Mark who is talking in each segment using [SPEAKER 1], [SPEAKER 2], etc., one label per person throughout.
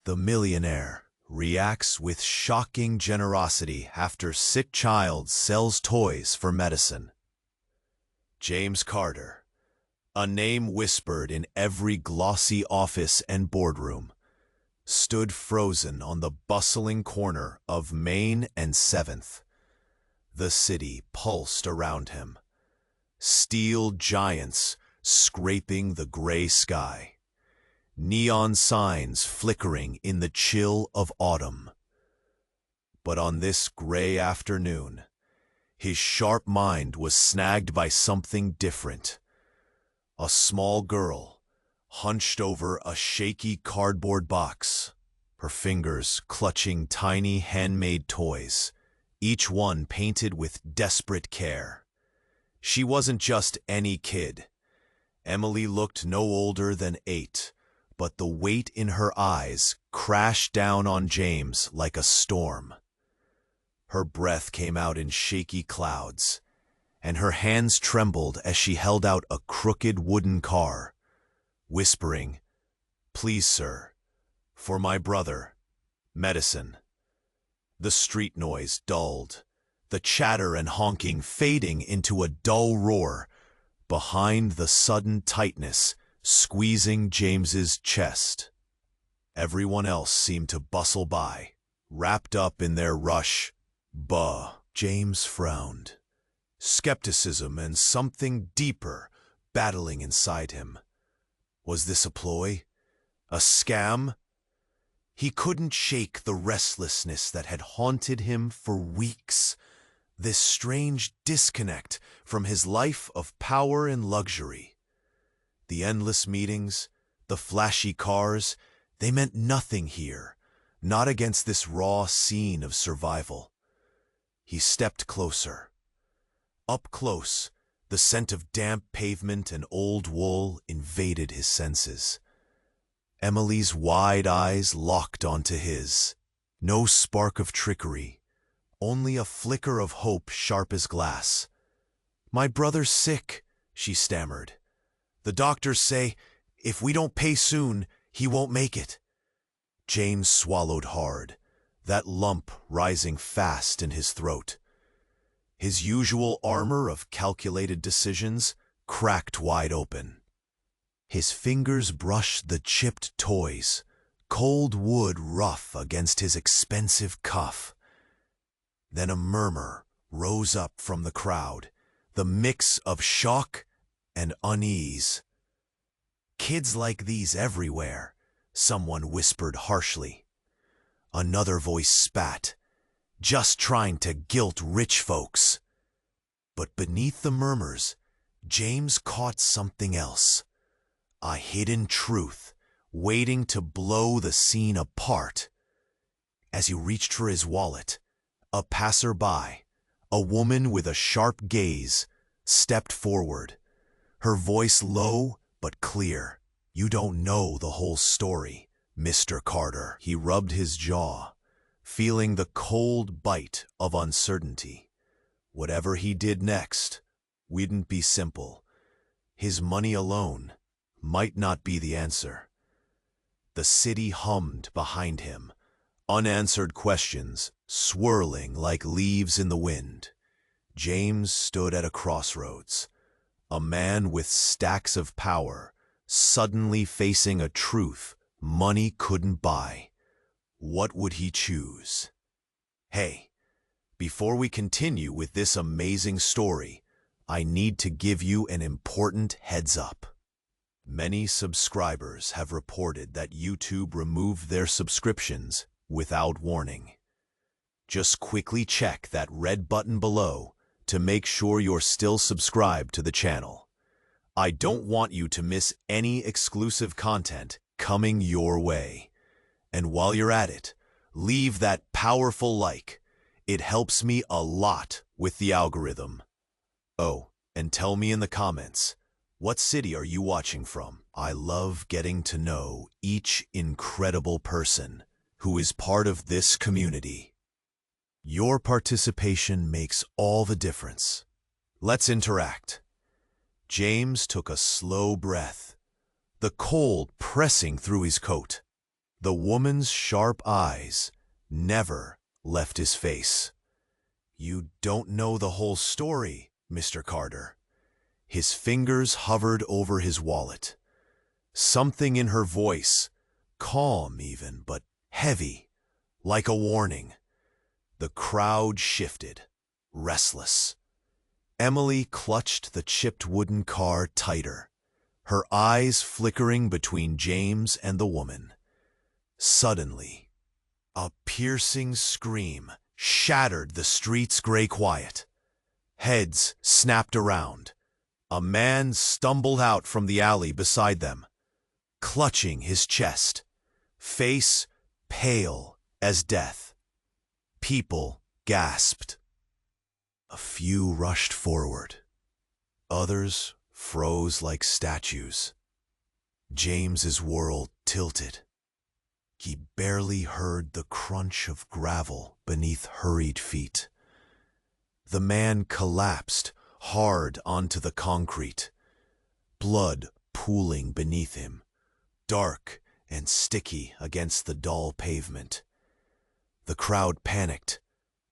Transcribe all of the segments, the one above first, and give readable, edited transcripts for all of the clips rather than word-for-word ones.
[SPEAKER 1] The millionaire reacts with shocking generosity after sick child sells toys for medicine. James Carter, a name whispered in every glossy office and boardroom, stood frozen on the bustling corner of Main and 7th. The city pulsed around him, steel giants scraping the gray sky, neon signs flickering in the chill of autumn. But on this gray afternoon, his sharp mind was snagged by something different. A small girl, hunched over a shaky cardboard box, her fingers clutching tiny handmade toys, each one painted with desperate care. She wasn't just any kid. Emily looked no older than 8, but the weight in her eyes crashed down on James like a storm. Her breath came out in shaky clouds, and her hands trembled as she held out a crooked wooden car, whispering, "Please, sir, for my brother, medicine." The street noise dulled, the chatter and honking fading into a dull roar, behind the sudden tightness squeezing James's chest. Everyone else seemed to bustle by, wrapped up in their rush. "Bah," James frowned, skepticism and something deeper battling inside him. Was this a ploy? A scam? He couldn't shake the restlessness that had haunted him for weeks, this strange disconnect from his life of power and luxury. The endless meetings, the flashy cars, they meant nothing here, not against this raw scene of survival. He stepped closer. Up close, the scent of damp pavement and old wool invaded his senses. Emily's wide eyes locked onto his. No spark of trickery, only a flicker of hope sharp as glass. "My brother's sick," she stammered. "The doctors say, if we don't pay soon, he won't make it." James swallowed hard, that lump rising fast in his throat. His usual armor of calculated decisions cracked wide open. His fingers brushed the chipped toys, cold wood rough against his expensive cuff. Then a murmur rose up from the crowd, the mix of shock and unease. "Kids like these everywhere," someone whispered harshly. Another voice spat, "Just trying to guilt rich folks." But beneath the murmurs, James caught something else. A hidden truth, waiting to blow the scene apart. As he reached for his wallet, a passerby, a woman with a sharp gaze, stepped forward, her voice low but clear. "You don't know the whole story, Mr. Carter." He rubbed his jaw, feeling the cold bite of uncertainty. Whatever he did next wouldn't be simple. His money alone might not be the answer. The city hummed behind him, unanswered questions swirling like leaves in the wind. James stood at a crossroads, a man with stacks of power, suddenly facing a truth money couldn't buy. What would he choose? Hey, before we continue with this amazing story, I need to give you an important heads up. Many subscribers have reported that YouTube removed their subscriptions without warning. Just quickly check that red button below to make sure you're still subscribed to the channel. I don't want you to miss any exclusive content coming your way. And while you're at it, leave that powerful like. It helps me a lot with the algorithm. Oh, and tell me in the comments, what city are you watching from? I love getting to know each incredible person who is part of this community. Your participation makes all the difference. Let's interact. James took a slow breath, the cold pressing through his coat. The woman's sharp eyes never left his face. "You don't know the whole story, Mr. Carter." His fingers hovered over his wallet. Something in her voice, calm even, but heavy, like a warning. The crowd shifted, restless. Emily clutched the chipped wooden car tighter, her eyes flickering between James and the woman. Suddenly, a piercing scream shattered the street's gray quiet. Heads snapped around. A man stumbled out from the alley beside them, clutching his chest, face pale as death. People gasped. A few rushed forward. Others froze like statues. James's world tilted. He barely heard the crunch of gravel beneath hurried feet. The man collapsed hard onto the concrete, blood pooling beneath him, dark and sticky against the dull pavement. The crowd panicked,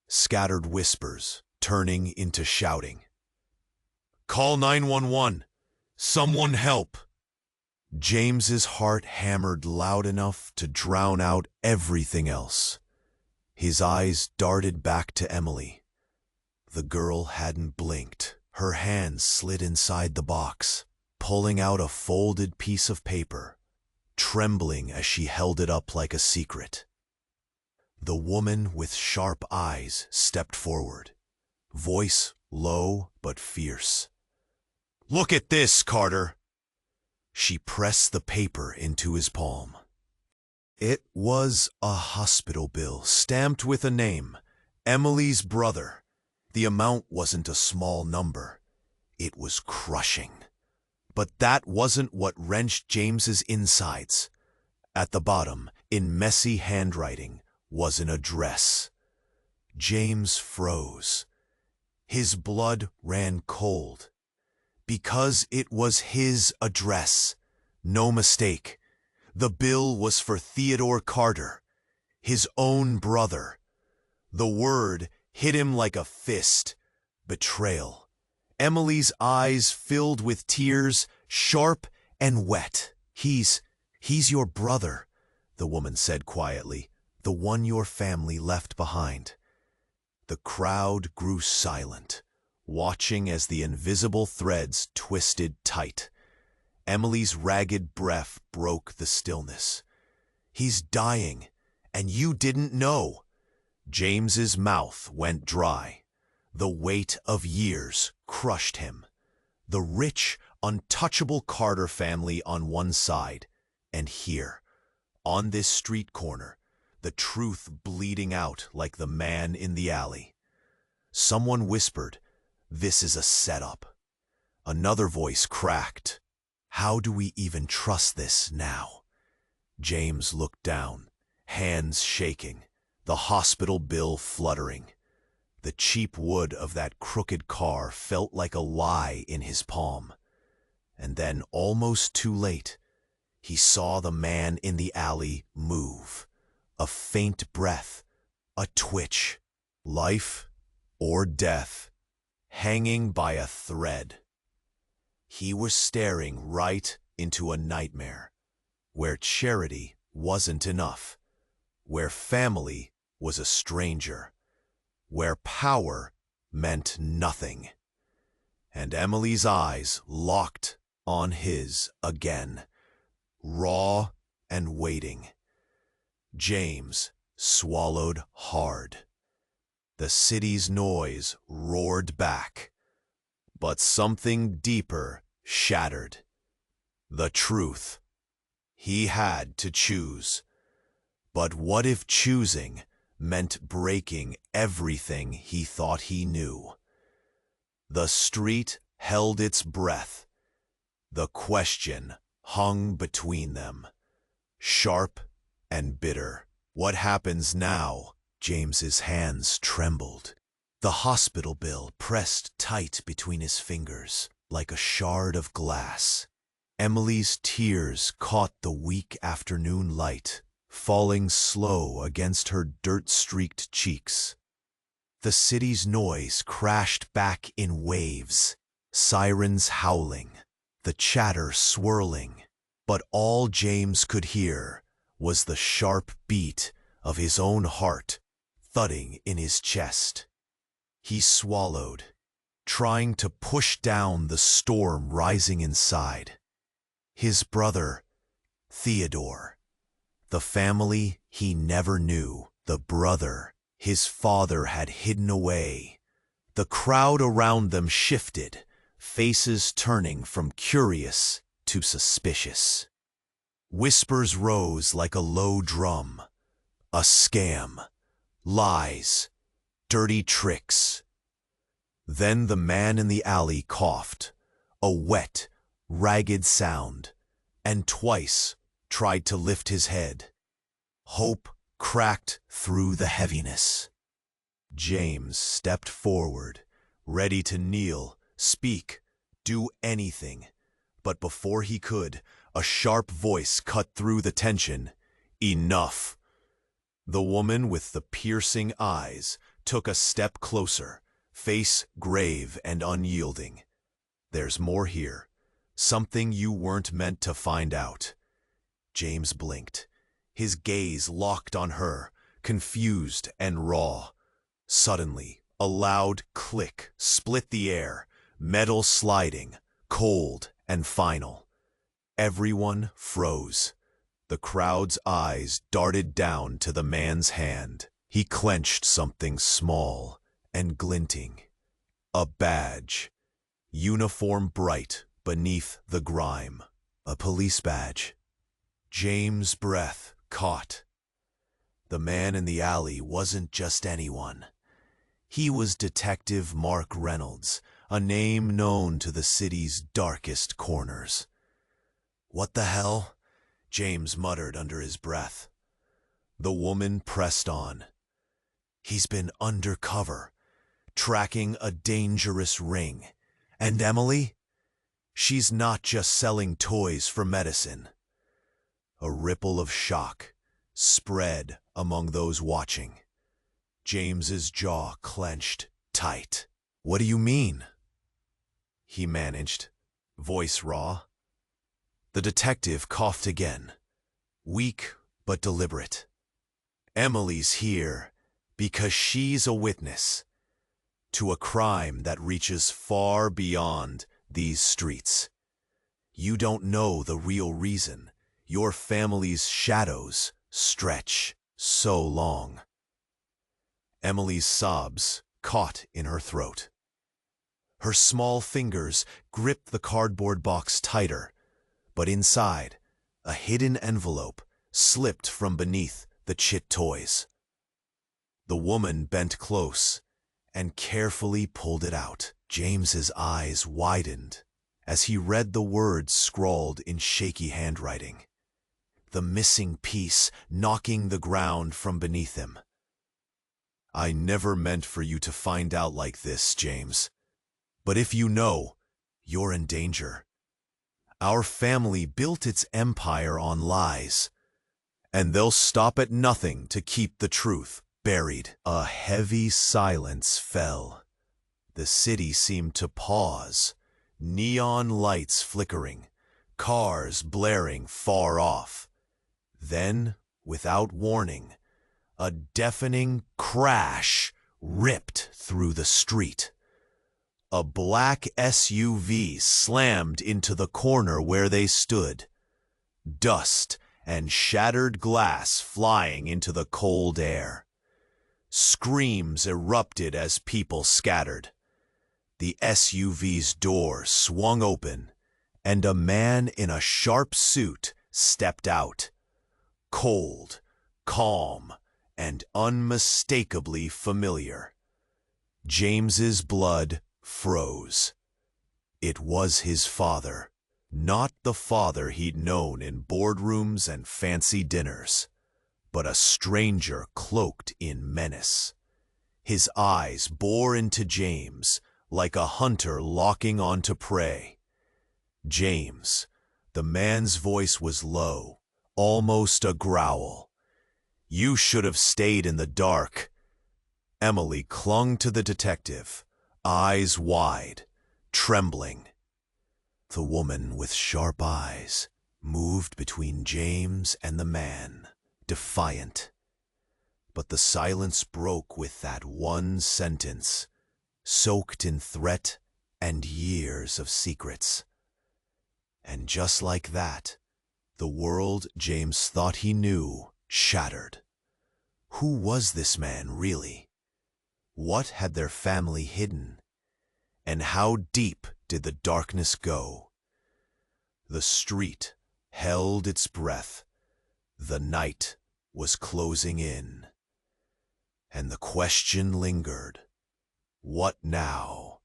[SPEAKER 1] scattered whispers turning into shouting. "Call 911! Someone help!" James's heart hammered loud enough to drown out everything else. His eyes darted back to Emily. The girl hadn't blinked. Her hands slid inside the box, pulling out a folded piece of paper, trembling as she held it up like a secret. The woman with sharp eyes stepped forward, voice low but fierce. "Look at this, Carter!" She pressed the paper into his palm. It was a hospital bill stamped with a name, Emily's brother. The amount wasn't a small number. It was crushing. But that wasn't what wrenched James's insides. At the bottom, in messy handwriting, was an address. James froze. His blood ran cold. Because it was his address. No mistake. The bill was for Theodore Carter, his own brother. The word hit him like a fist. Betrayal. Emily's eyes filled with tears, sharp and wet. He's your brother," the woman said quietly, "the one your family left behind." The crowd grew silent, watching as the invisible threads twisted tight. Emily's ragged breath broke the stillness. "He's dying, and you didn't know." James's mouth went dry. The weight of years crushed him. The rich, untouchable Carter family on one side, and here, on this street corner, the truth bleeding out like the man in the alley. Someone whispered, "This is a setup." Another voice cracked, "How do we even trust this now?" James looked down, hands shaking, the hospital bill fluttering. The cheap wood of that crooked car felt like a lie in his palm. And then, almost too late, he saw the man in the alley move. A faint breath, a twitch, life or death, hanging by a thread. He was staring right into a nightmare, where charity wasn't enough, where family was a stranger, where power meant nothing. And Emily's eyes locked on his again, raw and waiting. James swallowed hard. The city's noise roared back, but something deeper shattered. The truth. He had to choose. But what if choosing meant breaking everything he thought he knew? The street held its breath. The question hung between them, sharp and bitter. What happens now? James's hands trembled. The hospital bill pressed tight between his fingers, like a shard of glass. Emily's tears caught the weak afternoon light, falling slow against her dirt-streaked cheeks. The city's noise crashed back in waves, sirens howling, the chatter swirling, but all James could hear was the sharp beat of his own heart thudding in his chest. He swallowed, trying to push down the storm rising inside. His brother, Theodore, the family he never knew, the brother his father had hidden away. The crowd around them shifted, faces turning from curious to suspicious. Whispers rose like a low drum. A scam, lies, dirty tricks. Then the man in the alley coughed, a wet, ragged sound, and twice tried to lift his head. Hope cracked through the heaviness. James stepped forward, ready to kneel, speak, do anything. But before he could, a sharp voice cut through the tension. Enough! The woman with the piercing eyes took a step closer, face grave and unyielding. There's more here. Something you weren't meant to find out. James blinked, his gaze locked on her, confused and raw. Suddenly, a loud click split the air, metal sliding, cold and final. Everyone froze. The crowd's eyes darted down to the man's hand. He clenched something small and glinting. A badge, uniform bright beneath the grime. A police badge. James' breath caught. The man in the alley wasn't just anyone. He was Detective Mark Reynolds, a name known to the city's darkest corners. What the hell? James muttered under his breath. The woman pressed on. He's been undercover, tracking a dangerous ring. And Emily? She's not just selling toys for medicine. A ripple of shock spread among those watching. James's jaw clenched tight. What do you mean? He managed, voice raw. The detective coughed again, weak but deliberate. Emily's here because she's a witness to a crime that reaches far beyond these streets. You don't know the real reason your family's shadows stretch so long. Emily's sobs caught in her throat. Her small fingers gripped the cardboard box tighter, but inside, a hidden envelope slipped from beneath the chit toys. The woman bent close and carefully pulled it out. James's eyes widened as he read the words scrawled in shaky handwriting. The missing piece knocking the ground from beneath him. I never meant for you to find out like this, James. But if you know, you're in danger. Our family built its empire on lies, and they'll stop at nothing to keep the truth buried. A heavy silence fell. The city seemed to pause, neon lights flickering, cars blaring far off. Then, without warning, a deafening crash ripped through the street. A black SUV slammed into the corner where they stood, dust and shattered glass flying into the cold air. Screams erupted as people scattered. The SUV's door swung open, and a man in a sharp suit stepped out. Cold, calm, and unmistakably familiar. James's blood froze. It was his father, not the father he'd known in boardrooms and fancy dinners, but a stranger cloaked in menace. His eyes bore into James like a hunter locking onto prey. James, the man's voice was low, almost a growl. You should have stayed in the dark. Emily clung to the detective, eyes wide, trembling. The woman with sharp eyes moved between James and the man, defiant. But the silence broke with that one sentence, soaked in threat and years of secrets. And just like that, the world James thought he knew shattered. Who was this man, really? What had their family hidden? And how deep did the darkness go? The street held its breath. The night was closing in. And the question lingered. What now?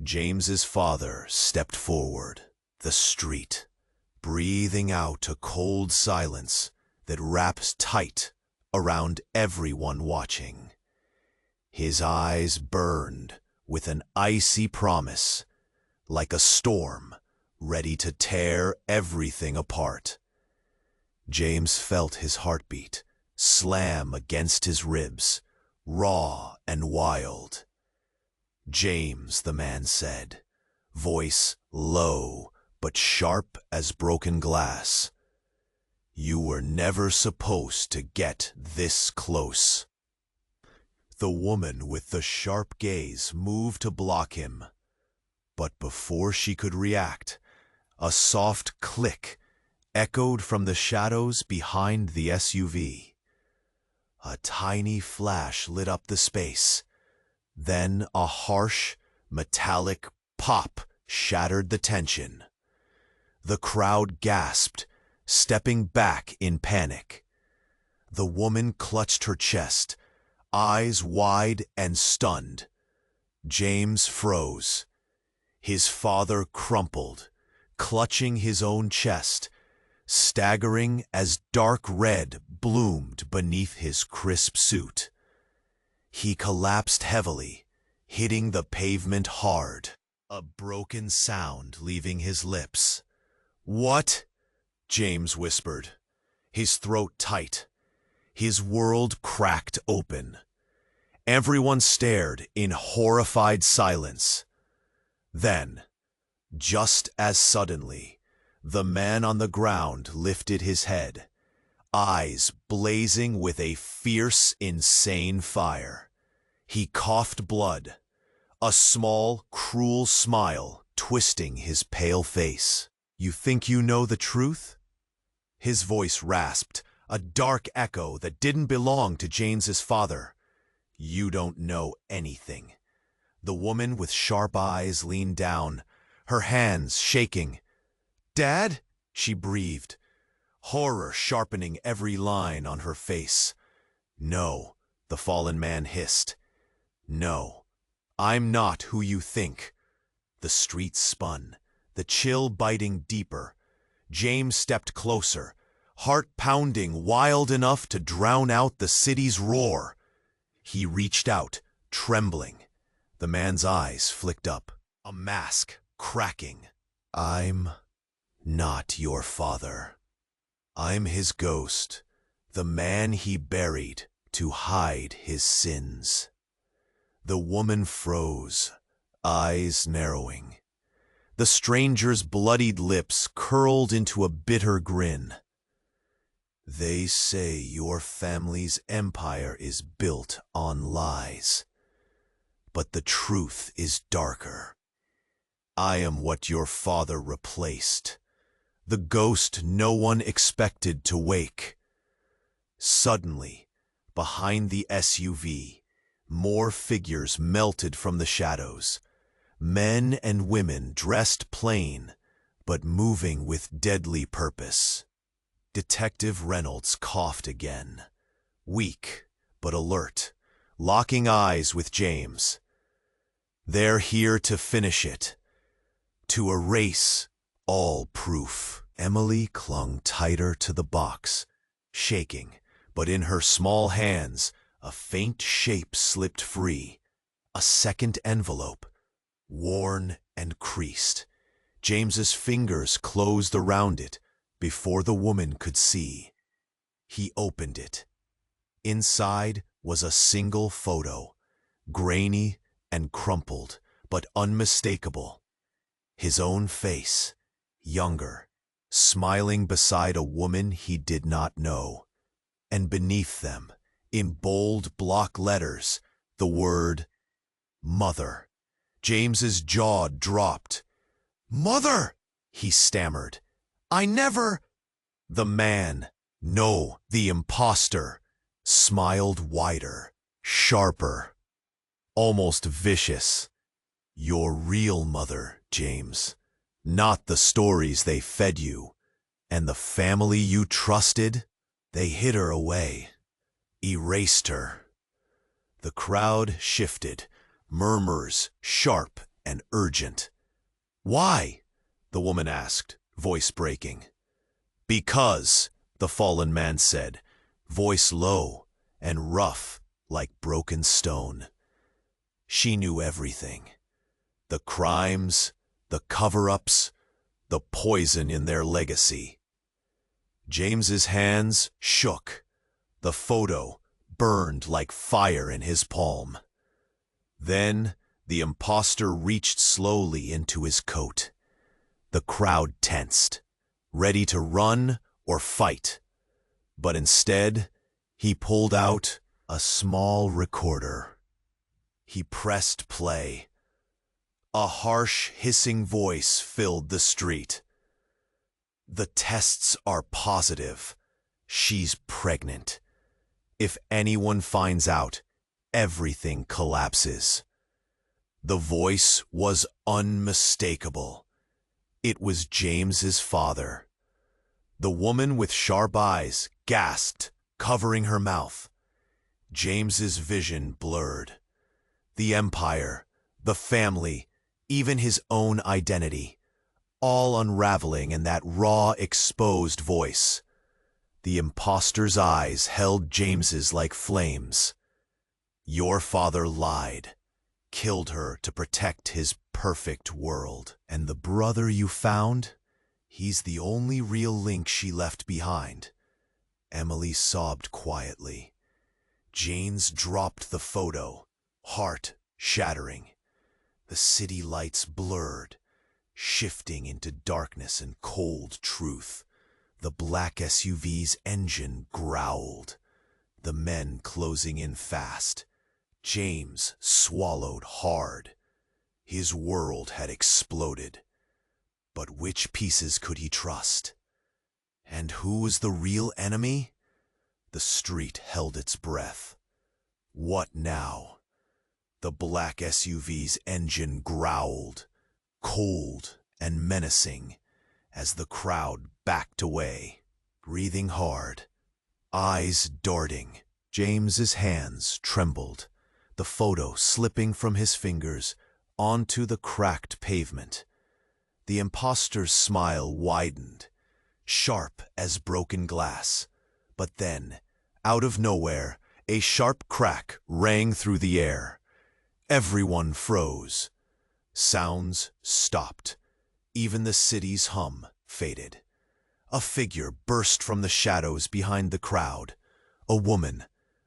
[SPEAKER 1] James's father stepped forward, the street, breathing out a cold silence that wraps tight around everyone watching. His eyes burned with an icy promise, like a storm ready to tear everything apart. James felt his heartbeat slam against his ribs, raw and wild. James, the man said, voice low but sharp as broken glass. You were never supposed to get this close. The woman with the sharp gaze moved to block him. But before she could react, a soft click echoed from the shadows behind the SUV. A tiny flash lit up the space. Then a harsh, metallic pop shattered the tension. The crowd gasped, stepping back in panic. The woman clutched her chest, eyes wide and stunned. James froze. His father crumpled, clutching his own chest, staggering as dark red bloomed beneath his crisp suit. He collapsed heavily, hitting the pavement hard, a broken sound leaving his lips. "What?" James whispered, his throat tight. His world cracked open. Everyone stared in horrified silence. Then, just as suddenly, the man on the ground lifted his head, eyes blazing with a fierce, insane fire. He coughed blood, a small, cruel smile twisting his pale face. "You think you know the truth?" His voice rasped, a dark echo that didn't belong to James's father. "You don't know anything." The woman with sharp eyes leaned down, her hands shaking. "Dad?" she breathed, horror sharpening every line on her face. "No," the fallen man hissed. "No, I'm not who you think." The street spun, the chill biting deeper. James stepped closer, heart pounding wild enough to drown out the city's roar. He reached out, trembling. The man's eyes flicked up, a mask cracking. "I'm not your father. I'm his ghost, the man he buried to hide his sins." The woman froze, eyes narrowing. The stranger's bloodied lips curled into a bitter grin. "They say your family's empire is built on lies. But the truth is darker. I am what your father replaced, the ghost no one expected to wake." Suddenly, behind the SUV, more figures melted from the shadows. Men and women dressed plain, but moving with deadly purpose. Detective Reynolds coughed again, weak but alert, locking eyes with James. "They're here to finish it, to erase all proof." Emily clung tighter to the box, shaking, but in her small hands a faint shape slipped free, a second envelope, worn and creased. James's fingers closed around it before the woman could see. He opened it, Inside was a single photo, grainy and crumpled, but unmistakable. His own face, younger, smiling beside a woman he did not know. And beneath them, in bold block letters, the word Mother. James's jaw dropped. "Mother!" he stammered. "I never—" The man, no, the imposter, smiled wider, sharper, almost vicious. "Your real mother, James, not the stories they fed you. And the family you trusted, they hid her away, erased her." The crowd shifted, murmurs sharp and urgent. "Why?" the woman asked, voice breaking. "Because," the fallen man said, voice low and rough like broken stone. "She knew everything. The crimes, the cover-ups, the poison in their legacy." James's hands shook. The photo burned like fire in his palm. Then the imposter reached slowly into his coat. The crowd tensed, ready to run or fight. But instead, he pulled out a small recorder. He pressed play. A harsh, hissing voice filled the street. "The tests are positive. She's pregnant. If anyone finds out, everything collapses." The voice was unmistakable. It was James's father. The woman with sharp eyes gasped, covering her mouth. James's vision blurred. The empire, the family, even his own identity, all unraveling in that raw, exposed voice. The imposter's eyes held James's like flames. "Your father lied, killed her to protect his perfect world. And the brother you found, he's the only real link she left behind." Emily sobbed quietly. James dropped the photo, heart shattering. The city lights blurred, shifting into darkness and cold truth. The black SUV's engine growled, the men closing in fast. James swallowed hard. His world had exploded. But which pieces could he trust? And who was the real enemy? The street held its breath. What now? The black SUV's engine growled, cold and menacing, as the crowd backed away, breathing hard, eyes darting. James's hands trembled, the photo slipping from his fingers onto the cracked pavement. The imposter's smile widened, sharp as broken glass. But then, out of nowhere, a sharp crack rang through the air. Everyone froze. Sounds stopped. Even the city's hum faded. A figure burst from the shadows behind the crowd. A woman,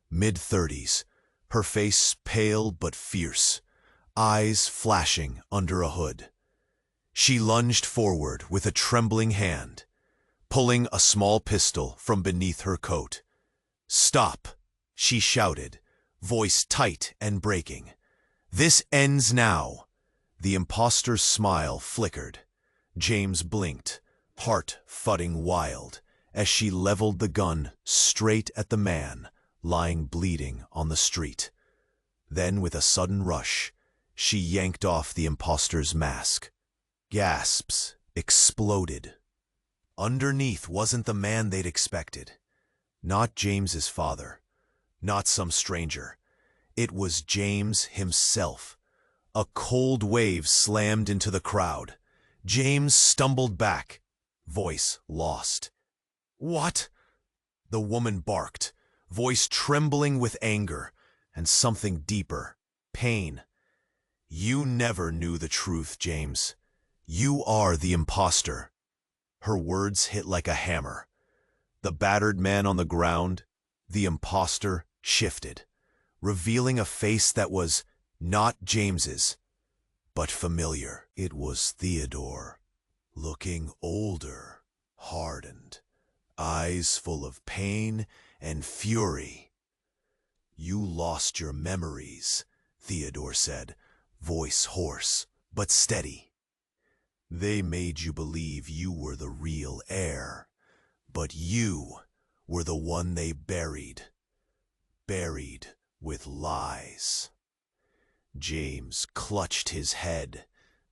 [SPEAKER 1] mid-30s, her face pale but fierce, eyes flashing under a hood. She lunged forward with a trembling hand, pulling a small pistol from beneath her coat. "Stop!" she shouted, voice tight and breaking. "This ends now." The imposter's smile flickered. James blinked, heart thudding wild, as she leveled the gun straight at the man lying bleeding on the street. Then, with a sudden rush, she yanked off the imposter's mask. Gasps exploded. Underneath wasn't the man they'd expected. Not James's father. Not some stranger. It was James himself. A cold wave slammed into the crowd. James stumbled back, voice lost. "What?" the woman barked, voice trembling with anger and something deeper, pain. "You never knew the truth, James. You are the imposter." Her words hit like a hammer. The battered man on the ground, the imposter shifted, revealing a face that was not James's, but familiar. It was Theodore, looking older, hardened, eyes full of pain and fury. "You lost your memories," Theodore said, voice hoarse but steady. "They made you believe you were the real heir, but you were the one they buried with lies." James clutched his head,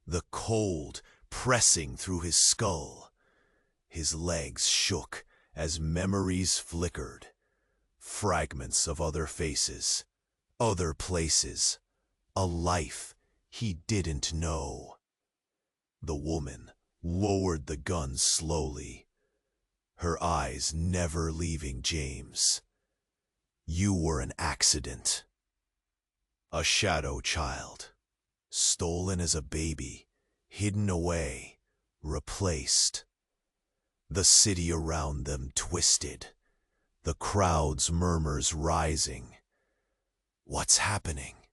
[SPEAKER 1] the cold pressing through his skull. His legs shook as memories flickered. Fragments of other faces, other places, a life he didn't know. The woman lowered the gun slowly, her eyes never leaving James. "You were an accident. A shadow child, stolen as a baby, hidden away, replaced." The city around them twisted, the crowd's murmurs rising. "What's happening?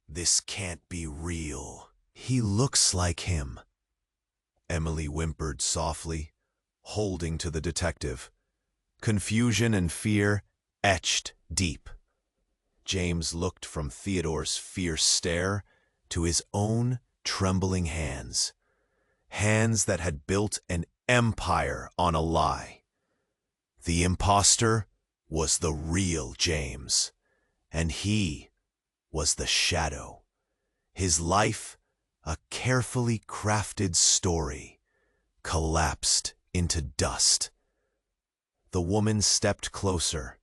[SPEAKER 1] This can't be real." "He looks like him," Emily whimpered softly, holding to the detective. Confusion and fear etched deep. James looked from Theodore's fierce stare to his own trembling hands. Hands that had built an empire on a lie. The imposter was the real James, and he was the shadow. His life, a carefully crafted story, collapsed into dust. The woman stepped closer,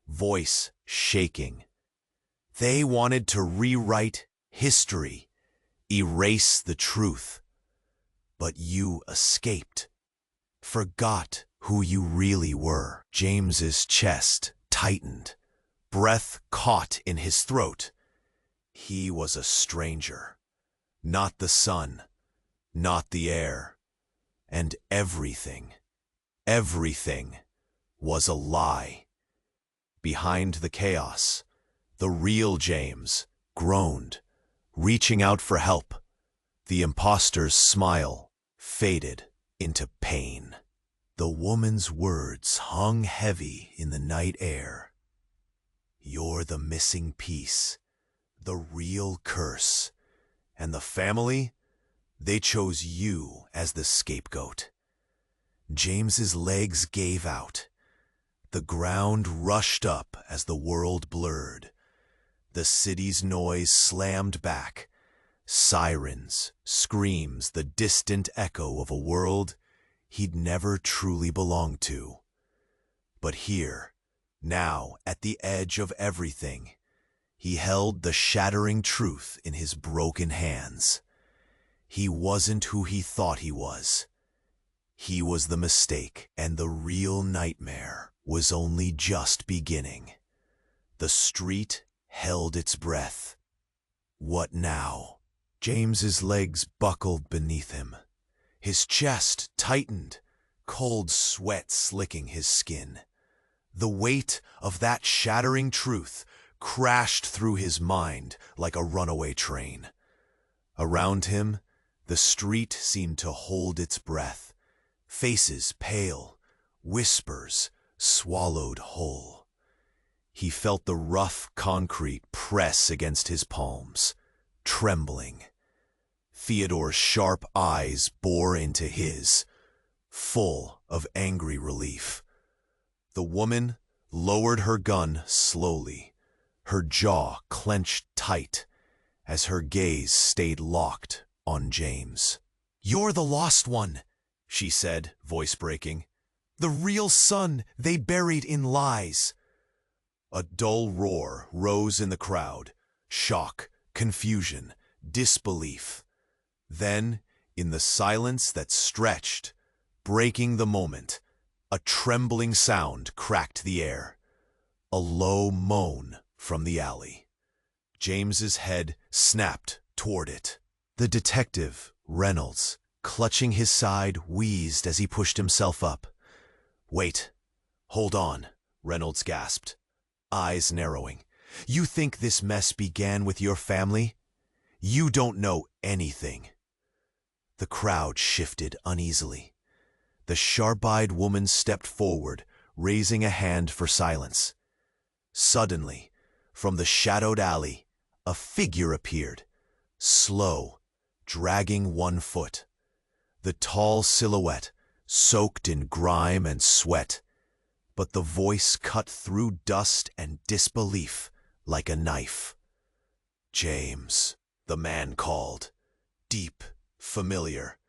[SPEAKER 1] voice shaking. "They wanted to rewrite history, erase the truth. But you escaped, forgot who you really were." James's chest tightened, breath caught in his throat. He was a stranger, not the son, not the heir. And everything was a lie. Behind the chaos, the real James groaned, reaching out for help. The imposter's smile faded into pain. The woman's words hung heavy in the night air. "You're the missing piece, the real curse. And the family, they chose you as the scapegoat." James's legs gave out. The ground rushed up as the world blurred. The city's noise slammed back. Sirens, screams, the distant echo of a world he'd never truly belonged to. But here, now at the edge of everything, he held the shattering truth in his broken hands. He wasn't who he thought he was. He was the mistake, and the real nightmare was only just beginning. The street held its breath. What now? James's legs buckled beneath him. His chest tightened, cold sweat slicking his skin. The weight of that shattering truth crashed through his mind like a runaway train. Around him, the street seemed to hold its breath. Faces pale, whispers swallowed whole. He felt the rough concrete press against his palms, trembling. Theodore's sharp eyes bore into his, full of angry relief. The woman lowered her gun slowly, her jaw clenched tight as her gaze stayed locked on James. "You're the lost one," she said, voice breaking. "The real son they buried in lies." A dull roar rose in the crowd, shock, confusion, disbelief. Then, in the silence that stretched, breaking the moment, a trembling sound cracked the air. A low moan from the alley. James's head snapped toward it. The detective, Reynolds, clutching his side, wheezed as he pushed himself up. "Wait. Hold on," Reynolds gasped. eyes narrowing. "You think this mess began with your family? You don't know anything." The crowd shifted uneasily. The sharp-eyed woman stepped forward, raising a hand for silence. Suddenly, from the shadowed alley, a figure appeared, slow, dragging one foot. The tall silhouette, soaked in grime and sweat, but the voice cut through dust and disbelief like a knife. "James," the man called, deep, familiar.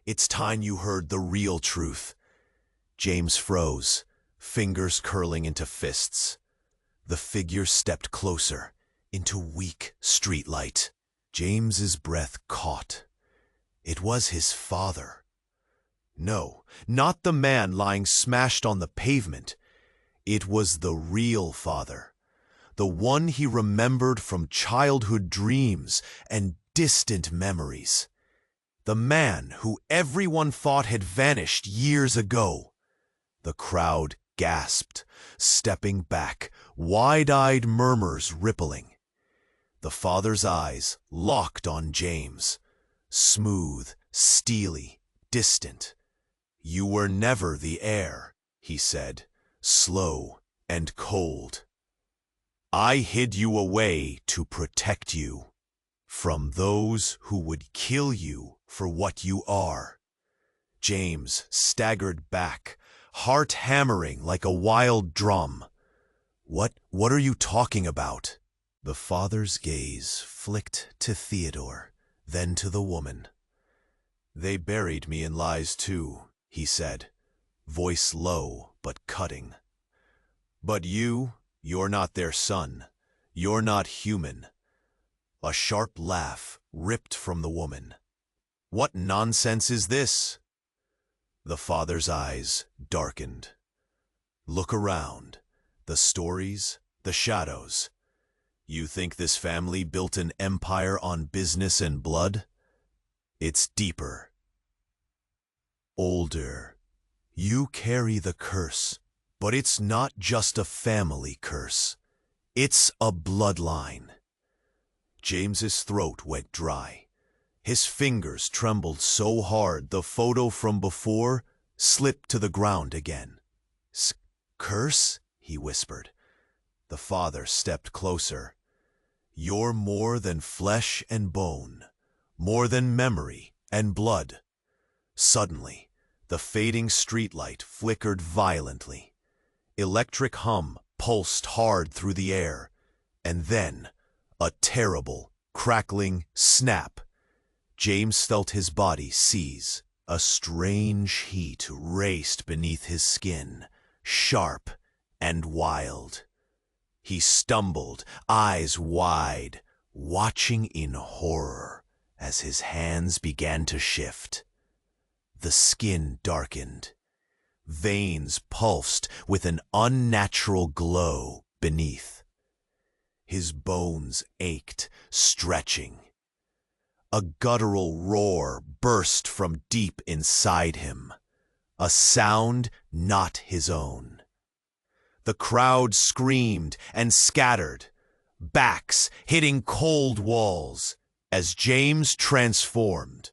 [SPEAKER 1] "It's time you heard the real truth." James froze, fingers curling into fists. The figure stepped closer, into weak streetlight. James's breath caught. It was his father. No, not the man lying smashed on the pavement. It was the real father, the one he remembered from childhood dreams and distant memories. The man who everyone thought had vanished years ago. The crowd gasped, stepping back, wide-eyed murmurs rippling. The father's eyes locked on James, smooth, steely, distant. "You were never the heir," he said, slow and cold. "I hid you away to protect you from those who would kill you for what you are." James staggered back, heart hammering like a wild drum. What are you talking about?" The father's gaze flicked to Theodore, then to the woman. "They buried me in lies too," he said, voice low but cutting. "But you're not their son. You're not human." A sharp laugh ripped from the woman. "What nonsense is this?" The father's eyes darkened. "Look around. The stories, the shadows. You think this family built an empire on business and blood? It's deeper. Older. You carry the curse, but it's not just a family curse. It's a bloodline." James's throat went dry. His fingers trembled so hard the photo from before slipped to the ground again. "Curse?" he whispered. The father stepped closer. "You're more than flesh and bone, more than memory and blood." Suddenly, the fading streetlight flickered violently. Electric hum pulsed hard through the air, and then a terrible, crackling snap. James felt his body seize. A strange heat raced beneath his skin, sharp and wild. He stumbled, eyes wide, watching in horror as his hands began to shift. The skin darkened. Veins pulsed with an unnatural glow beneath. His bones ached, stretching. A guttural roar burst from deep inside him, a sound not his own. The crowd screamed and scattered, backs hitting cold walls, as James transformed.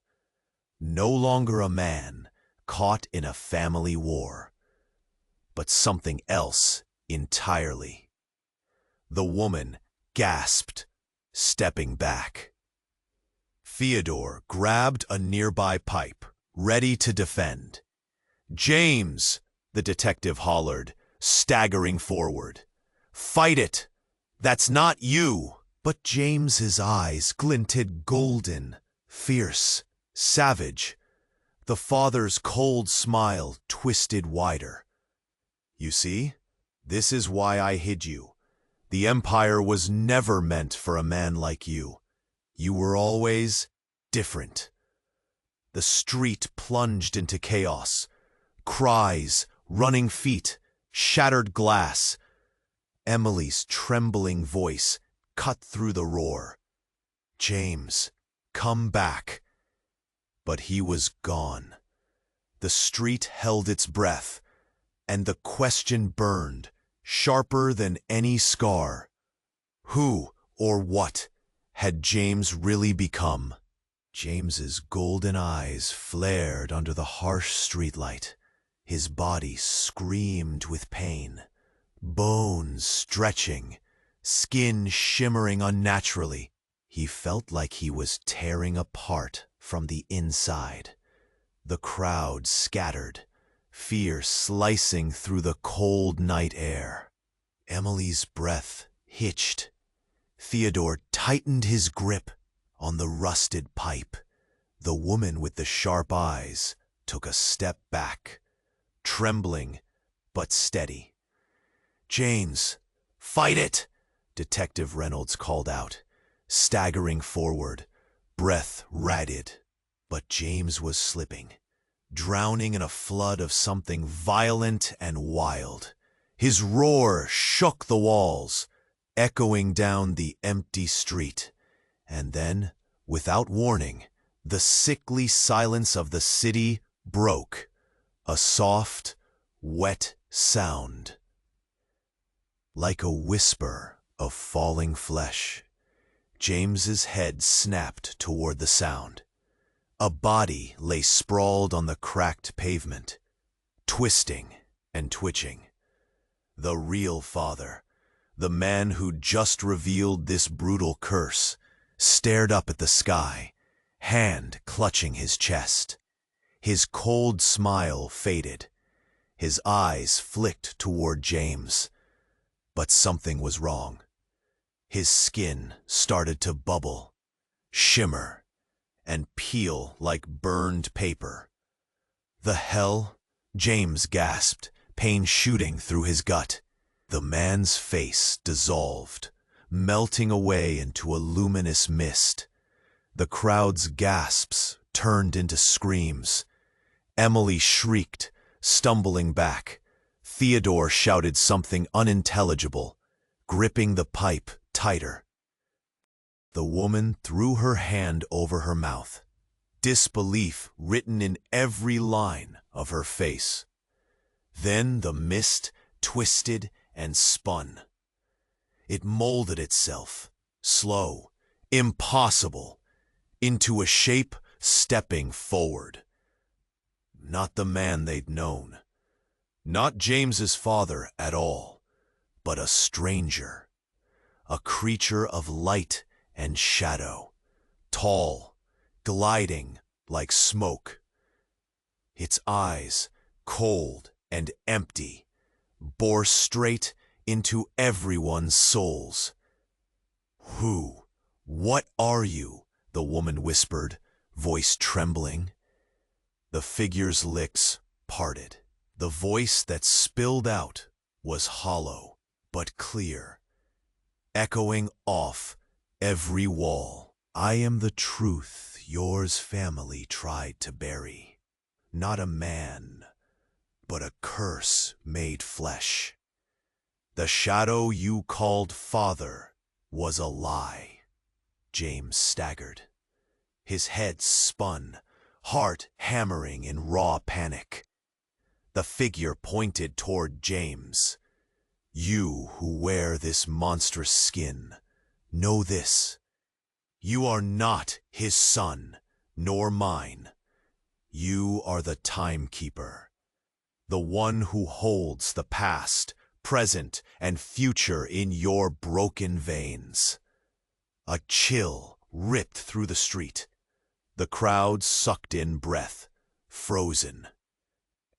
[SPEAKER 1] No longer a man caught in a family war, but something else entirely. The woman gasped, stepping back. Theodore grabbed a nearby pipe, ready to defend. "James!" the detective hollered, staggering forward. "Fight it! That's not you!" But James's eyes glinted golden, fierce, savage. The father's cold smile twisted wider. "You see, this is why I hid you. The empire was never meant for a man like you. You were always different." The street plunged into chaos. Cries, running feet, shattered glass. Emily's trembling voice cut through the roar. "James, come back." But he was gone. The street held its breath, and the question burned, sharper than any scar. Who or what had James really become? James's golden eyes flared under the harsh streetlight. His body screamed with pain, bones stretching, skin shimmering unnaturally. He felt like he was tearing apart from the inside. The crowd scattered, fear slicing through the cold night air. Emily's breath hitched. Theodore tightened his grip on the rusted pipe. The woman with the sharp eyes took a step back, trembling but steady. "James, fight it!" Detective Reynolds called out, staggering forward, breath ragged. But James was slipping, drowning in a flood of something violent and wild. His roar shook the walls, echoing down the empty street. And then, without warning, the sickly silence of the city broke. A soft, wet sound, like a whisper of falling flesh. James's head snapped toward the sound. A body lay sprawled on the cracked pavement, twisting and twitching. The real father, the man who'd just revealed this brutal curse, stared up at the sky, hand clutching his chest. His cold smile faded. His eyes flicked toward James. But something was wrong. His skin started to bubble, shimmer, and peel like burned paper. "The hell?" James gasped, pain shooting through his gut. The man's face dissolved, melting away into a luminous mist. The crowd's gasps turned into screams. Emily shrieked, stumbling back. Theodore shouted something unintelligible, gripping the pipe tighter. The woman threw her hand over her mouth, disbelief written in every line of her face. Then the mist twisted and spun. It molded itself, slow, impossible, into a shape stepping forward. Not the man they'd known. Not James's father at all, but a stranger. A creature of light and shadow, tall, gliding like smoke. Its eyes, cold and empty, bore straight into everyone's souls. What are you?" the woman whispered, voice trembling. The figure's lips parted. The voice that spilled out was hollow but clear, echoing off every wall. "I am the truth yours family tried to bury. Not a man, but a curse made flesh. The shadow you called father was a lie." James staggered. His head spun, heart hammering in raw panic. The figure pointed toward James. "You who wear this monstrous skin, know this. You are not his son, nor mine. You are the timekeeper, the one who holds the past, present, and future in your broken veins." A chill ripped through the street. The crowd sucked in breath, frozen.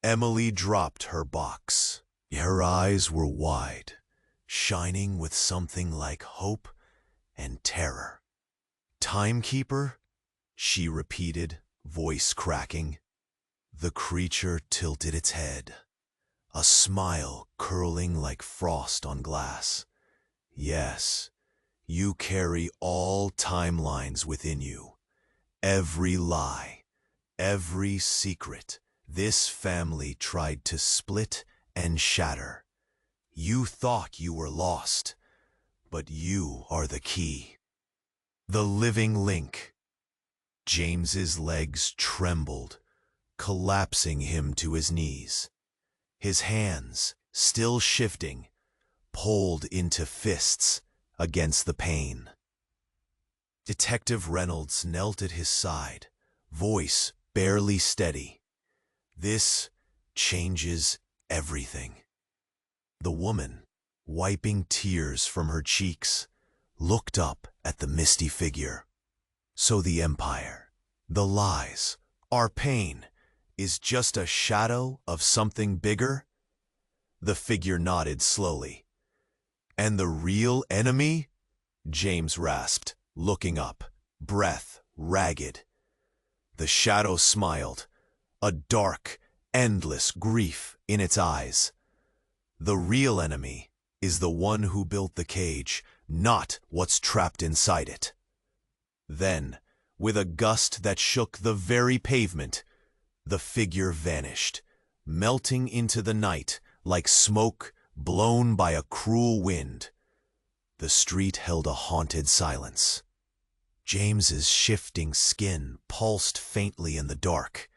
[SPEAKER 1] Emily dropped her box. Her eyes were wide, shining with something like hope and terror. "Timekeeper?" she repeated, voice cracking. The creature tilted its head, a smile curling like frost on glass. "Yes, you carry all timelines within you. Every lie, every secret this family tried to split and shatter. You thought you were lost, but you are the key. The living link." James's legs trembled, collapsing him to his knees. His hands, still shifting, pulled into fists against the pain. Detective Reynolds knelt at his side, voice barely steady. This changes everything. The woman, wiping tears from her cheeks, looked up at the misty figure. So the empire, the lies, our pain, is just a shadow of something bigger? The figure nodded slowly. And the real enemy? James rasped, looking up, breath ragged. The shadow smiled, a dark, endless grief in its eyes. The real enemy is the one who built the cage, not what's trapped inside it. Then, with a gust that shook the very pavement, the figure vanished, melting into the night like smoke blown by a cruel wind. The street held a haunted silence. James's shifting skin pulsed faintly in the dark,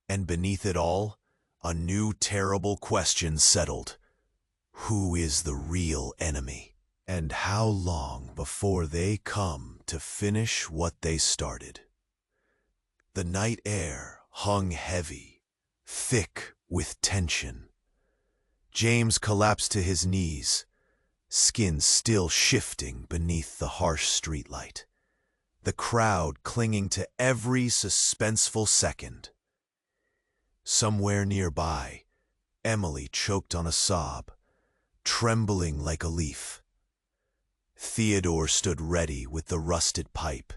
[SPEAKER 1] and beneath it all, a new terrible question settled. Who is the real enemy? And how long before they come to finish what they started? The night air hung heavy, thick with tension. James collapsed to his knees, skin still shifting beneath the harsh streetlight, the crowd clinging to every suspenseful second. Somewhere nearby, Emily choked on a sob, trembling like a leaf. Theodore stood ready with the rusted pipe,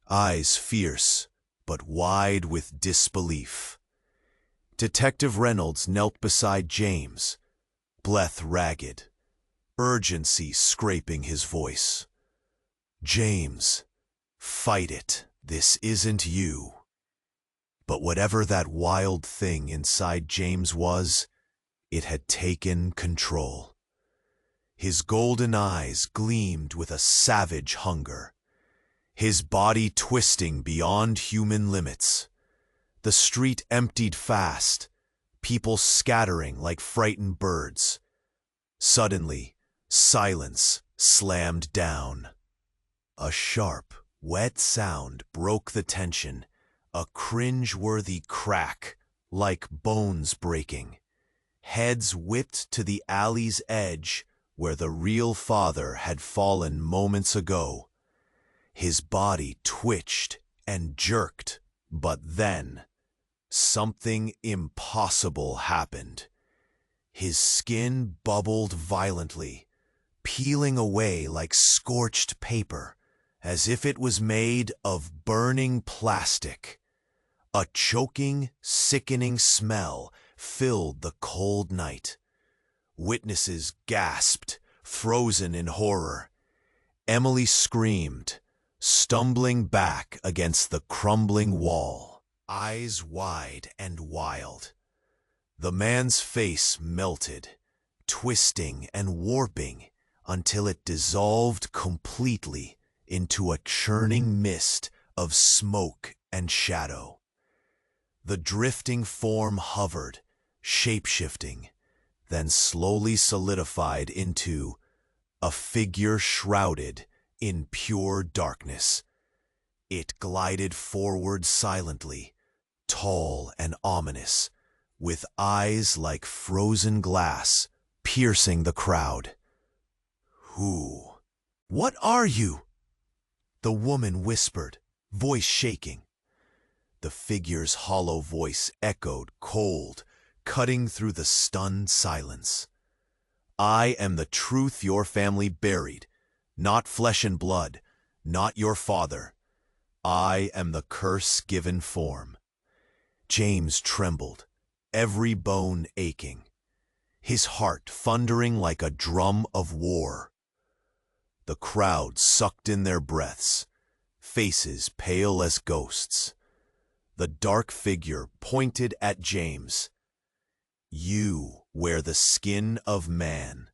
[SPEAKER 1] eyes fierce but wide with disbelief. Detective Reynolds knelt beside James, breath ragged, urgency scraping his voice. James, fight it. This isn't you. But whatever that wild thing inside James was, it had taken control. His golden eyes gleamed with a savage hunger, his body twisting beyond human limits. The street emptied fast, people scattering like frightened birds. Suddenly, silence slammed down. A sharp, wet sound broke the tension, a cringe-worthy crack, like bones breaking. Heads whipped to the alley's edge where the real father had fallen moments ago. His body twitched and jerked, but then something impossible happened. His skin bubbled violently, peeling away like scorched paper, as if it was made of burning plastic. A choking, sickening smell filled the cold night. Witnesses gasped, frozen in horror. Emily screamed, stumbling back against the crumbling wall, eyes wide and wild. The man's face melted, twisting and warping until it dissolved completely into a churning mist of smoke and shadow. The drifting form hovered, shape-shifting, then slowly solidified into a figure shrouded in pure darkness. It glided forward silently, tall and ominous, with eyes like frozen glass piercing the crowd. Who? What are you? The woman whispered, voice shaking. The figure's hollow voice echoed cold, cutting through the stunned silence. I am the truth your family buried, not flesh and blood, not your father. I am the curse-given form. James trembled, every bone aching, his heart thundering like a drum of war. The crowd sucked in their breaths, faces pale as ghosts. The dark figure pointed at James. You wear the skin of man,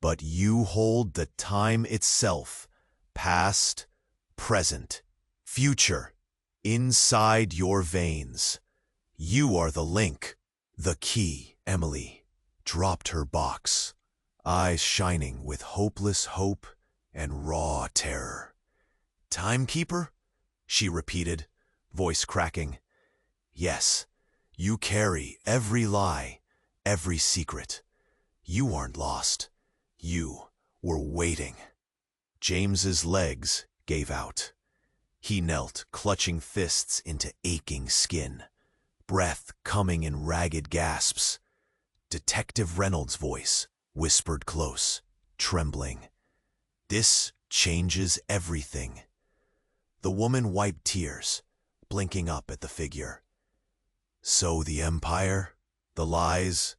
[SPEAKER 1] but you hold the time itself, past, present, future, inside your veins. You are the link, the key. Emily dropped her box, eyes shining with hopeless hope and raw terror. "Timekeeper?" she repeated, voice cracking. "Yes, you carry every lie, every secret. You aren't lost. You were waiting." James's legs gave out. He knelt, clutching fists into aching skin, breath coming in ragged gasps. Detective Reynolds' voice whispered close, trembling. "This changes everything." The woman wiped tears, blinking up at the figure. "So the Empire, the lies,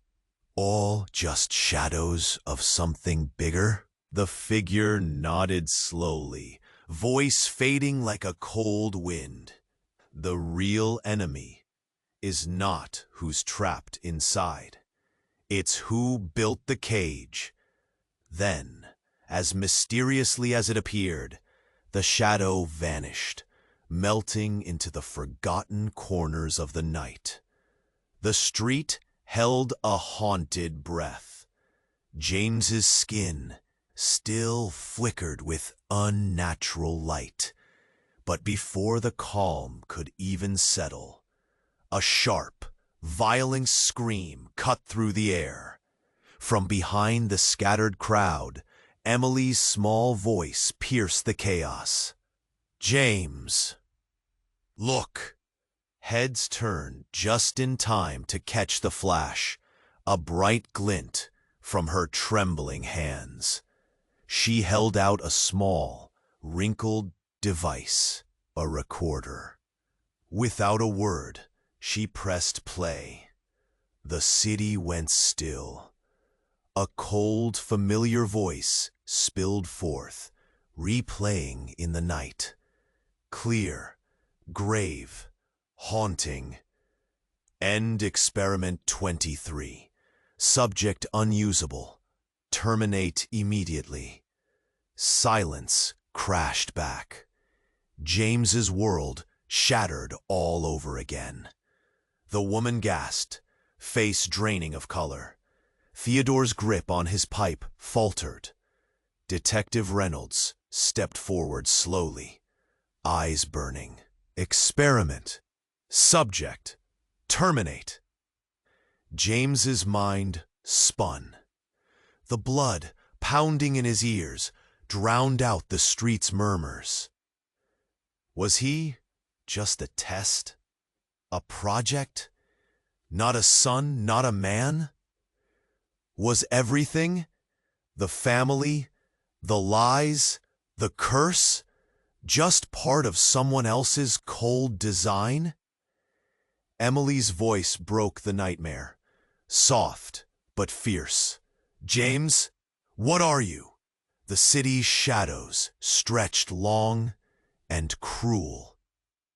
[SPEAKER 1] all just shadows of something bigger?" The figure nodded slowly, voice fading like a cold wind. "The real enemy is not who's trapped inside. It's who built the cage." Then, as mysteriously as it appeared, the shadow vanished, melting into the forgotten corners of the night. The street held a haunted breath. James's skin still flickered with unnatural light. But before the calm could even settle, a sharp, violent scream cut through the air. From behind the scattered crowd, Emily's small voice pierced the chaos. "James! Look!" Heads turned just in time to catch the flash, a bright glint from her trembling hands. She held out a small, wrinkled device, a recorder. Without a word, she pressed play. The city went still. A cold, familiar voice spilled forth, replaying in the night. Clear, grave, haunting. "End experiment 23. Subject unusable. Terminate immediately." Silence crashed back. James's world shattered all over again. The woman gasped, face draining of color. Theodore's grip on his pipe faltered. Detective Reynolds stepped forward slowly, eyes burning. "Experiment. Subject. Terminate." James's mind spun. The blood pounding in his ears drowned out the street's murmurs. Was he just a test? A project? Not a son, not a man? Was everything, the family, the lies, the curse, just part of someone else's cold design? Emily's voice broke the nightmare, soft but fierce. "James, what are you?" The city's shadows stretched long and cruel.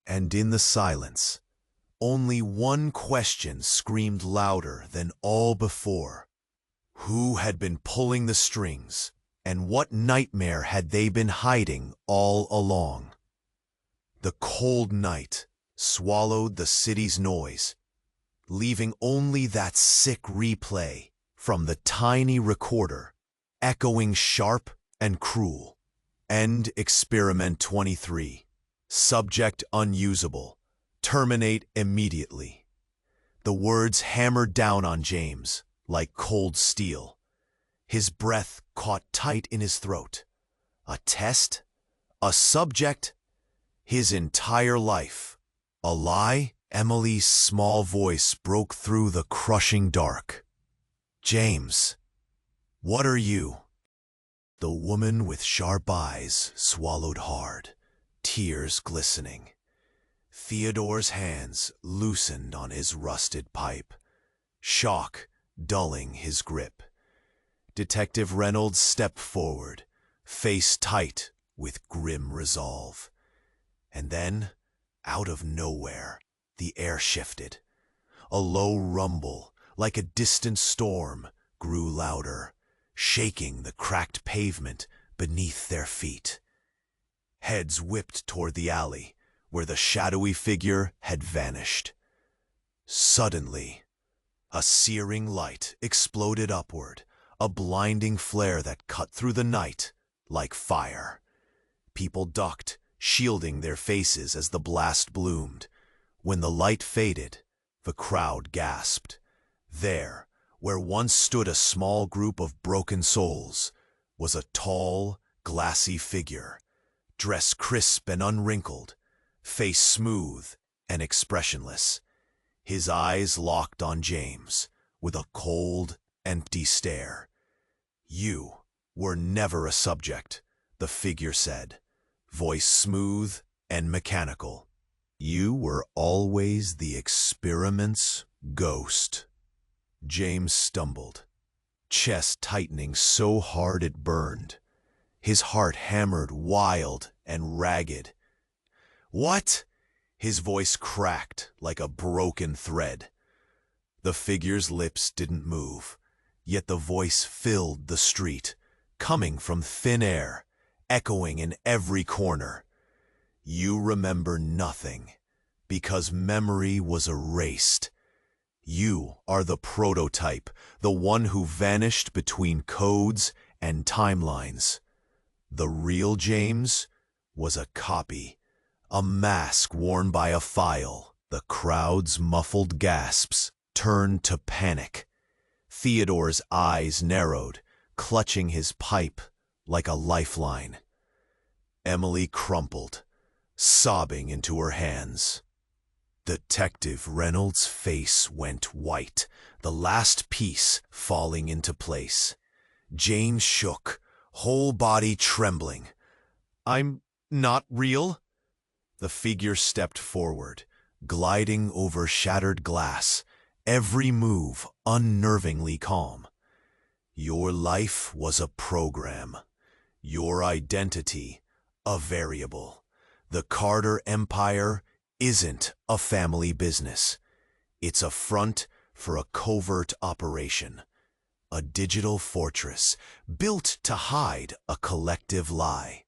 [SPEAKER 1] And in the silence, only one question screamed louder than all before. Who had been pulling the strings, and what nightmare had they been hiding all along? The cold night swallowed the city's noise, leaving only that sick replay from the tiny recorder, echoing sharp and cruel. End experiment 23. Subject unusable. Terminate immediately. The words hammered down on James like cold steel. His breath caught tight in his throat. A test? A subject? His entire life. A lie? Emily's small voice broke through the crushing dark. "James, what are you?" The woman with sharp eyes swallowed hard, tears glistening. Theodore's hands loosened on his rusted pipe, shock dulling his grip. Detective Reynolds stepped forward, face tight with grim resolve. And then, out of nowhere, the air shifted. A low rumble, like a distant storm, grew louder, shaking the cracked pavement beneath their feet. Heads whipped toward the alley, where the shadowy figure had vanished. Suddenly, a searing light exploded upward, a blinding flare that cut through the night like fire. People ducked, shielding their faces as the blast bloomed. When the light faded, the crowd gasped. There, where once stood a small group of broken souls, was a tall, glassy figure, dress crisp and unwrinkled, face smooth and expressionless. His eyes locked on James with a cold, empty stare. "You were never a subject," the figure said, voice smooth and mechanical. "You were always the experiment's ghost." James stumbled, chest tightening so hard it burned. His heart hammered wild and ragged. "What?" His voice cracked like a broken thread. The figure's lips didn't move, yet the voice filled the street, coming from thin air, echoing in every corner. "You remember nothing, because memory was erased. You are the prototype, the one who vanished between codes and timelines. The real James was a copy, a mask worn by a file." The crowd's muffled gasps turned to panic. Theodore's eyes narrowed, clutching his pipe like a lifeline. Emily crumpled, sobbing into her hands. Detective Reynolds' face went white, the last piece falling into place. James shook, whole body trembling. "I'm not real?" The figure stepped forward, gliding over shattered glass, every move unnervingly calm. "Your life was a program. Your identity, a variable. The Carter Empire isn't a family business. It's a front for a covert operation, a digital fortress built to hide a collective lie."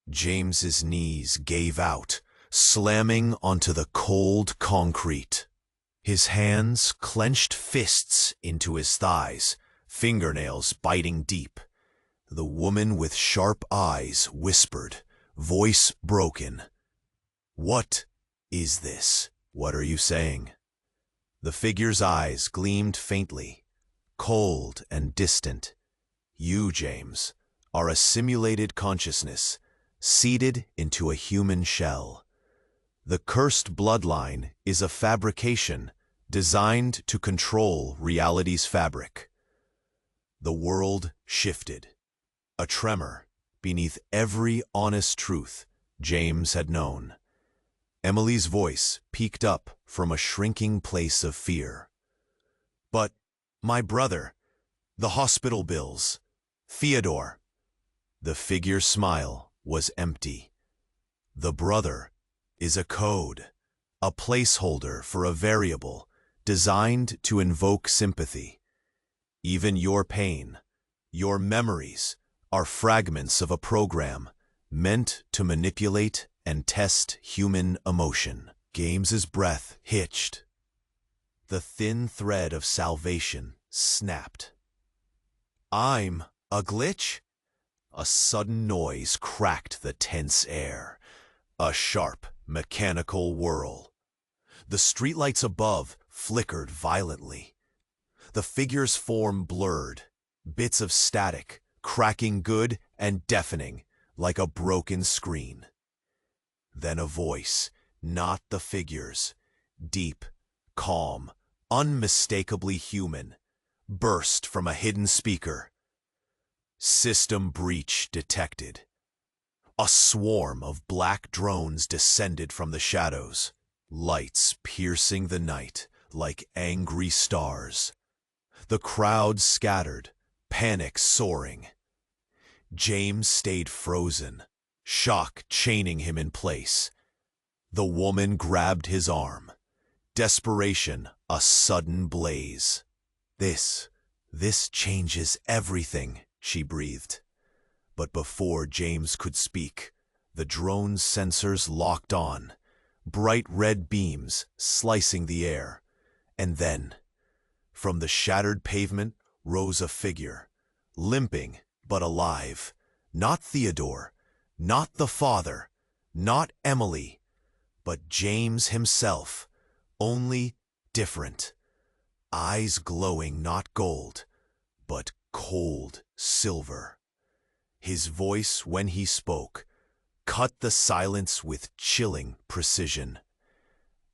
[SPEAKER 1] James's knees gave out, slamming onto the cold concrete. His hands clenched fists into his thighs, fingernails biting deep. The woman with sharp eyes whispered, voice broken, "What is this? What are you saying?" The figure's eyes gleamed faintly, cold and distant. "You, James, are a simulated consciousness, seeded into a human shell. The cursed bloodline is a fabrication designed to control reality's fabric." The world shifted, a tremor beneath every honest truth James had known. Emily's voice peeked up from a shrinking place of fear. "But my brother, the hospital bills, Theodore." The figure's smile was empty. "The brother is a code, a placeholder for a variable designed to invoke sympathy. Even your pain, your memories, are fragments of a program meant to manipulate and test human emotion." James's breath hitched. The thin thread of salvation snapped. "I'm a glitch?" A sudden noise cracked the tense air. A sharp, mechanical whirl. The streetlights above flickered violently. The figure's form blurred, bits of static, cracking good and deafening, like a broken screen. Then a voice, not the figure's, deep, calm, unmistakably human, burst from a hidden speaker. "System breach detected." A swarm of black drones descended from the shadows, lights piercing the night like angry stars. The crowd scattered, panic soaring. James stayed frozen, shock chaining him in place. The woman grabbed his arm, desperation a sudden blaze. This changes everything," she breathed. But before James could speak, the drone's sensors locked on, bright red beams slicing the air. And then, from the shattered pavement rose a figure, limping but alive. Not Theodore, not the father, not Emily, but James himself, only different. Eyes glowing not gold, but cold silver. His voice, when he spoke, cut the silence with chilling precision.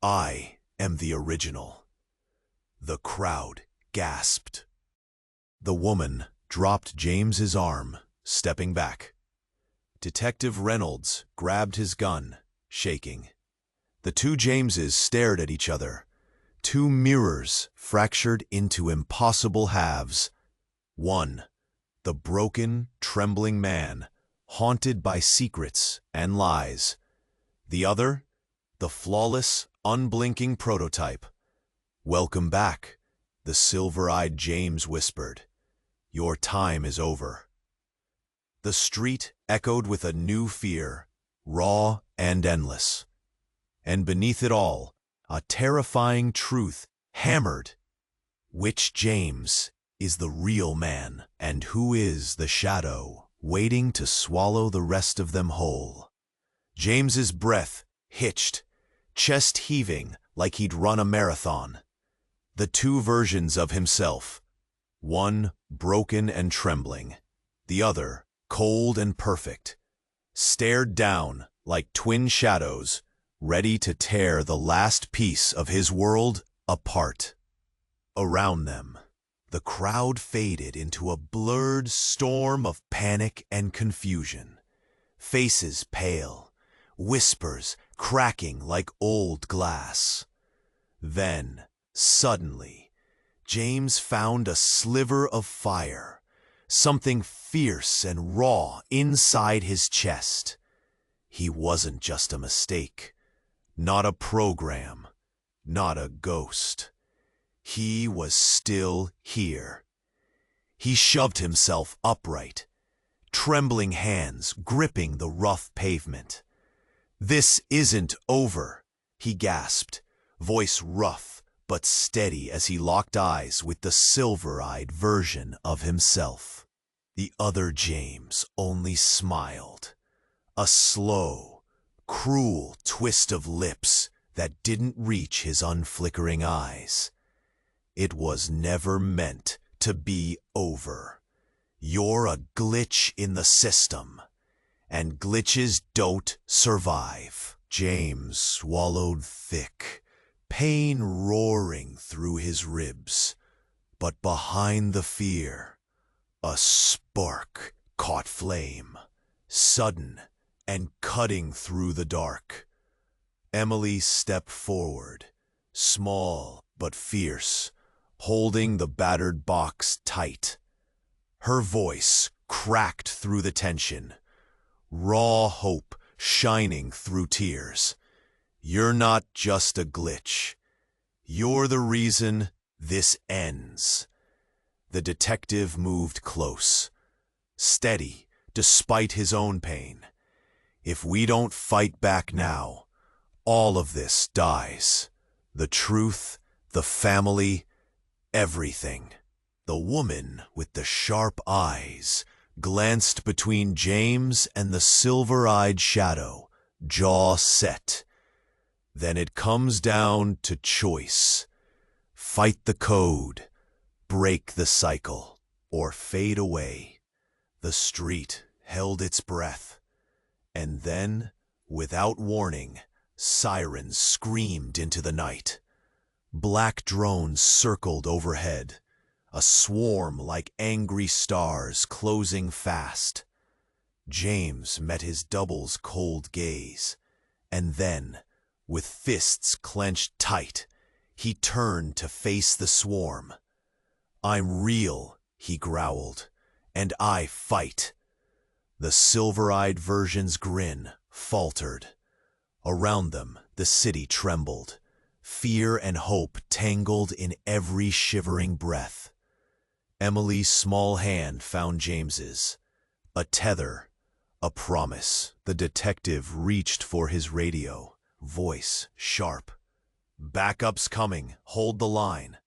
[SPEAKER 1] "I am the original." The crowd gasped. The woman dropped James's arm, stepping back. Detective Reynolds grabbed his gun, shaking. The two Jameses stared at each other, two mirrors fractured into impossible halves. One, the broken, trembling man, haunted by secrets and lies. The other, the flawless, unblinking prototype. "Welcome back," the silver-eyed James whispered. "Your time is over." The street echoed with a new fear, raw and endless. And beneath it all, a terrifying truth hammered. Which James is the real man, and who is the shadow waiting to swallow the rest of them whole? James's breath hitched, chest heaving like he'd run a marathon. The two versions of himself, one broken and trembling, the other cold and perfect, stared down like twin shadows, ready to tear the last piece of his world apart. Around them, the crowd faded into a blurred storm of panic and confusion. Faces pale, whispers cracking like old glass. Then, suddenly, James found a sliver of fire, something fierce and raw inside his chest. He wasn't just a mistake, not a program, not a ghost. He was still here. He shoved himself upright, trembling hands gripping the rough pavement. "This isn't over," he gasped, voice rough but steady as he locked eyes with the silver-eyed version of himself. The other James only smiled, a slow, cruel twist of lips that didn't reach his unflickering eyes. "It was never meant to be over. You're a glitch in the system, and glitches don't survive." James swallowed thick, pain roaring through his ribs. But behind the fear, a spark caught flame, sudden and cutting through the dark. Emily stepped forward, small but fierce, holding the battered box tight. Her voice cracked through the tension, raw hope shining through tears. "You're not just a glitch. You're the reason this ends." The detective moved close, steady despite his own pain. "If we don't fight back now, all of this dies. The truth, the family, everything." The woman with the sharp eyes glanced between James and the silver-eyed shadow, jaw set. "Then it comes down to choice. Fight the code, break the cycle, or fade away." The street held its breath. And then, without warning, sirens screamed into the night. Black drones circled overhead, a swarm like angry stars closing fast. James met his double's cold gaze, and then, with fists clenched tight, he turned to face the swarm. "I'm real," he growled, "and I fight." The silver-eyed version's grin faltered. Around them, the city trembled, fear and hope tangled in every shivering breath. Emily's small hand found James's, a tether, a promise. The detective reached for his radio, voice sharp. "Backup's coming, hold the line."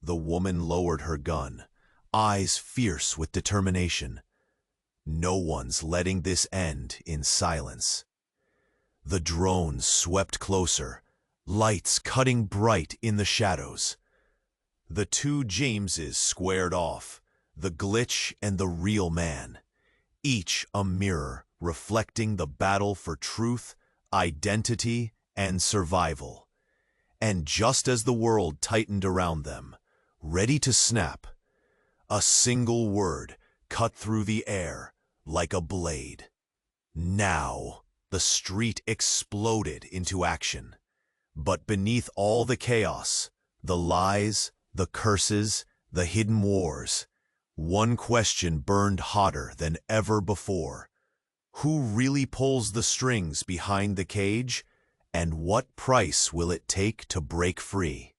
[SPEAKER 1] The woman lowered her gun, eyes fierce with determination. No one's letting this end in silence. The drones swept closer, lights cutting bright in the shadows. The two Jameses squared off, the glitch and the real man, each a mirror reflecting the battle for truth, identity, and survival. And just as the world tightened around them, ready to snap, a single word cut through the air like a blade. Now, the street exploded into action. But beneath all the chaos, the lies, the curses, the hidden wars, one question burned hotter than ever before. Who really pulls the strings behind the cage, and what price will it take to break free?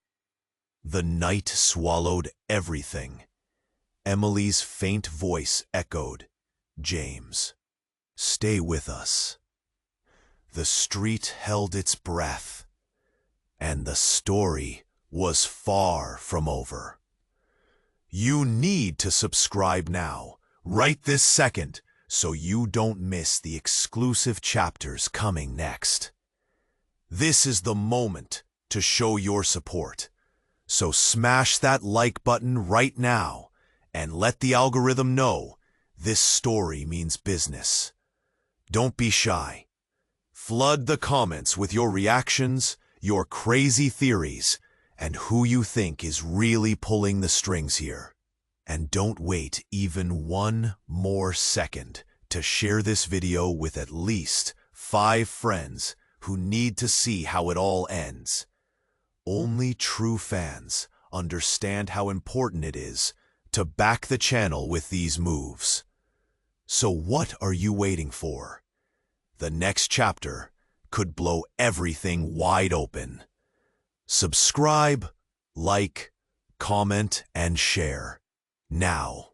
[SPEAKER 1] The night swallowed everything. Emily's faint voice echoed, "James, stay with us." The street held its breath, and the story was far from over. You need to subscribe now, right this second, so you don't miss the exclusive chapters coming next. This is the moment to show your support. So smash that like button right now and let the algorithm know this story means business. Don't be shy. Flood the comments with your reactions, your crazy theories, and who you think is really pulling the strings here. And don't wait even one more second to share this video with at least 5 friends who need to see how it all ends. Only true fans understand how important it is to back the channel with these moves. So what are you waiting for? The next chapter could blow everything wide open. Subscribe, like, comment, and share now.